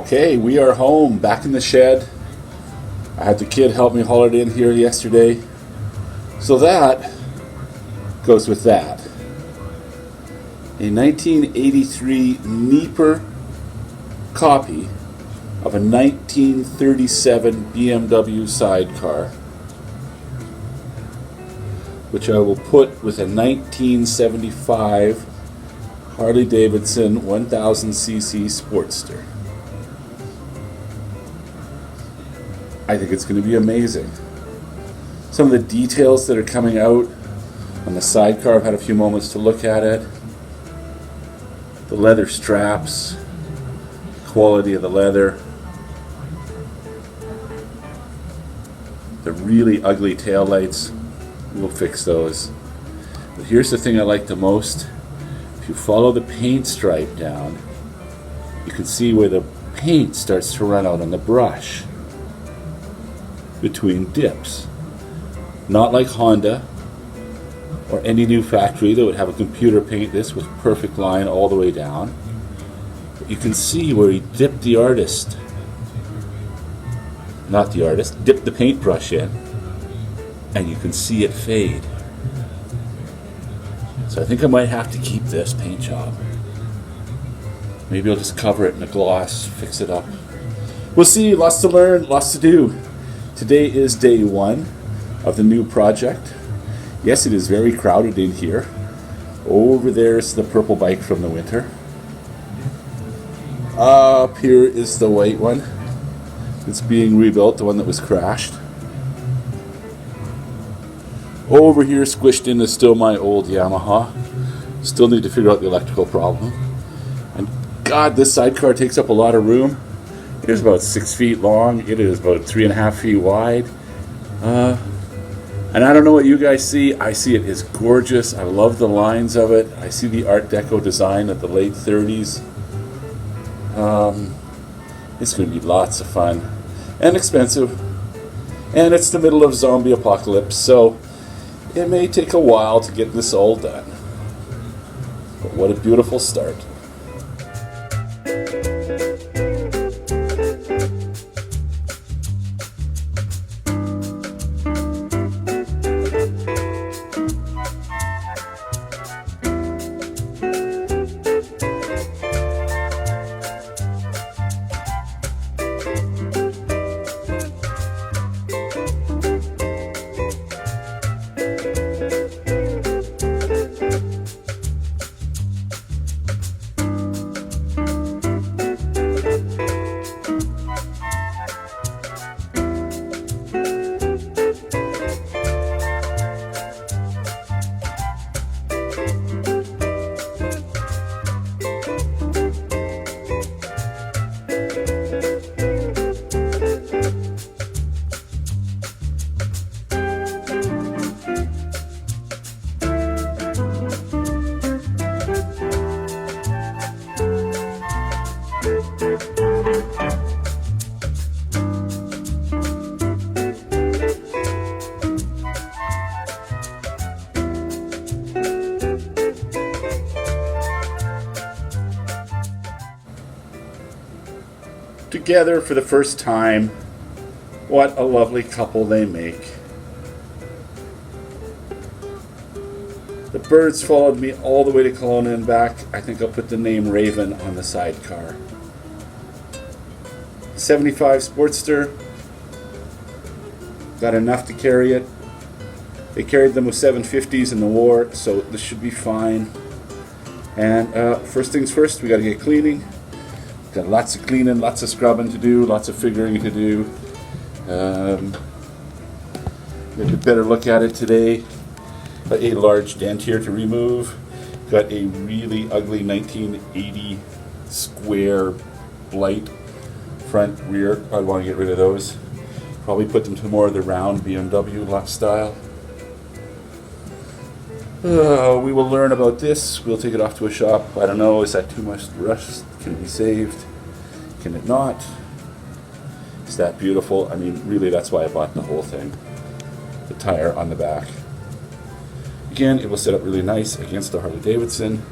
Okay, we are home, back in the shed. I had the kid help me haul it in here yesterday. So that goes with that. A 1983 Nieper copy of a 1937 BMW Sidecar, which I will put with a 1975 Harley-Davidson 1000cc Sportster. I think it's going to be amazing. Some of the details that are coming out on the sidecar, I've had a few moments to look at it. The leather straps, quality of the leather, the really ugly taillights, we'll fix those. But here's the thing I like the most. If you follow the paint stripe down, you can see where the paint starts to run out on the brush between dips. Not like Honda or any new factory that would have a computer paint this with perfect line all the way down. But you can see where he dipped the artist, not the artist, dipped the paintbrush in, and you can see it fade. So I think I might have to keep this paint job. Maybe I'll just cover it in a gloss, fix it up. We'll see, lots to learn, lots to do. Today is day one of the new project. Yes, it is very crowded in here. Over there is the purple bike from the winter. Up here is the white one. It's being rebuilt, the one that was crashed. Over here, squished in, is still my old Yamaha. Still need to figure out the electrical problem. And God, this sidecar takes up a lot of room. It is about 6 feet long. It is about 3.5 feet wide. And I don't know what you guys see. I see it is gorgeous. I love the lines of it. I see the Art Deco design of the late 30s. It's going to be lots of fun and expensive. And it's the middle of zombie apocalypse, so it may take a while to get this all done. But what a beautiful start. Together for the first time. What a lovely couple they make. The birds followed me all the way to Kelowna and back. I think I'll put the name Raven on the sidecar. 75 Sportster. Got enough to carry it. They carried them with 750s in the war, so this should be fine. And first things first, we got to get cleaning. Got lots of cleaning, lots of scrubbing to do, lots of figuring to do. Maybe a better look at it today. Got a large dent here to remove. Got a really ugly 1980 square blight front, rear. I want to get rid of those. Probably put them to more of the round BMW Lux style. We will learn about this. We'll take it off to a shop. I don't know, is that too much rust? Can it be saved? Can it not? Is that beautiful? I mean, really, that's why I bought the whole thing. The tire on the back. Again, it will set up really nice against the Harley-Davidson.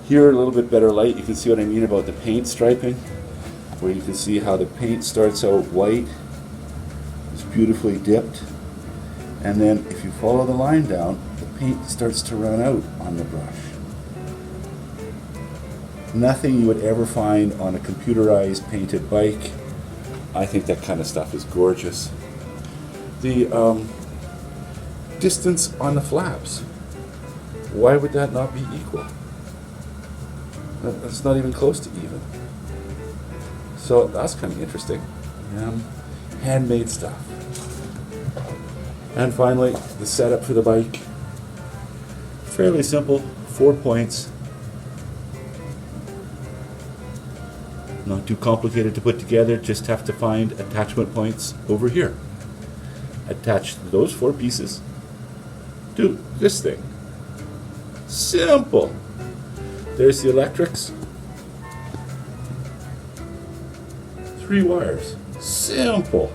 Here, a little bit better light. You can see what I mean about the paint striping. where you can see how the paint starts out white. It's beautifully dipped. And then if you follow the line down, the paint starts to run out on the brush. Nothing you would ever find on a computerized painted bike. I think that kind of stuff is gorgeous. The distance on the flaps, why would that not be equal? That's not even close to even. So that's kind of interesting. Handmade stuff. And finally, the setup for the bike. Fairly simple, 4 points. Not too complicated to put together, just have to find attachment points over here. Attach those 4 pieces to this thing. Simple. There's the electrics. 3 wires. Simple.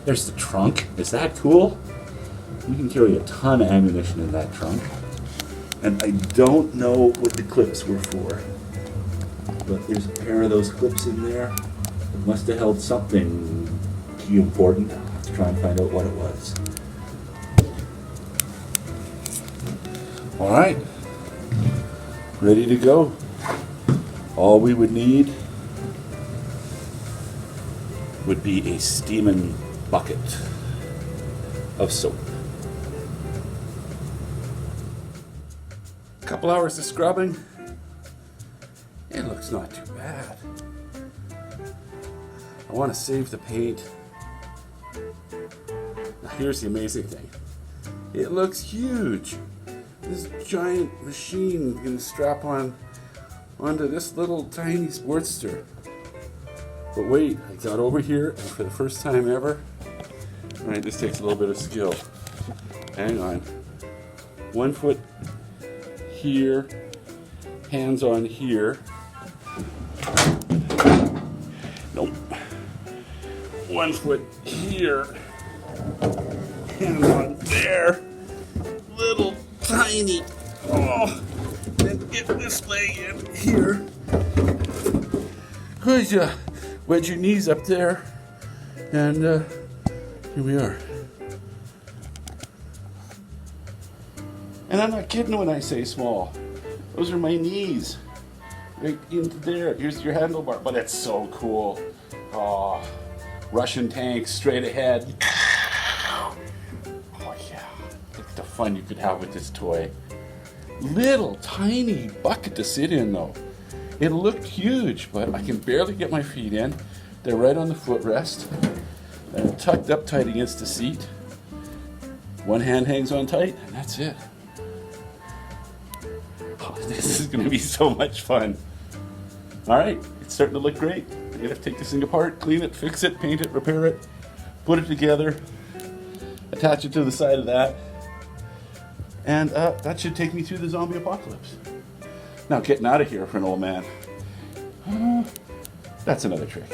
There's the trunk. Is that cool? You can carry a ton of ammunition in that trunk. And I don't know what the clips were for, but there's a pair of those clips in there. It must have held something important. I'll have to try and find out what it was. All right, ready to go. All we would need would be a steaming bucket of soap. A couple hours of scrubbing. It looks not too bad. I want to save the paint. Now here's the amazing thing. It looks huge. This giant machine can strap onto this little tiny Sportster. But wait, I got over here and for the first time ever, alright, this takes a little bit of skill. Hang on. 1 foot here, hands on here. Nope. 1 foot here, hands on there. Little tiny. Oh, then get this leg in here. Good, you wedge your knees up there, and here we are. And I'm not kidding when I say small. Those are my knees. Right into there. Here's your handlebar. But it's so cool. Oh, Russian tanks straight ahead. Oh yeah. Look at the fun you could have with this toy. Little tiny bucket to sit in though. It looked huge, but I can barely get my feet in. They're right on the footrest. They're tucked up tight against the seat. One hand hangs on tight, and that's it. Oh, this is going to be so much fun. All right, it's starting to look great. I'm going to have to take this thing apart, clean it, fix it, paint it, repair it, put it together, attach it to the side of that, and that should take me through the zombie apocalypse. Now, getting out of here for an old man, that's another trick.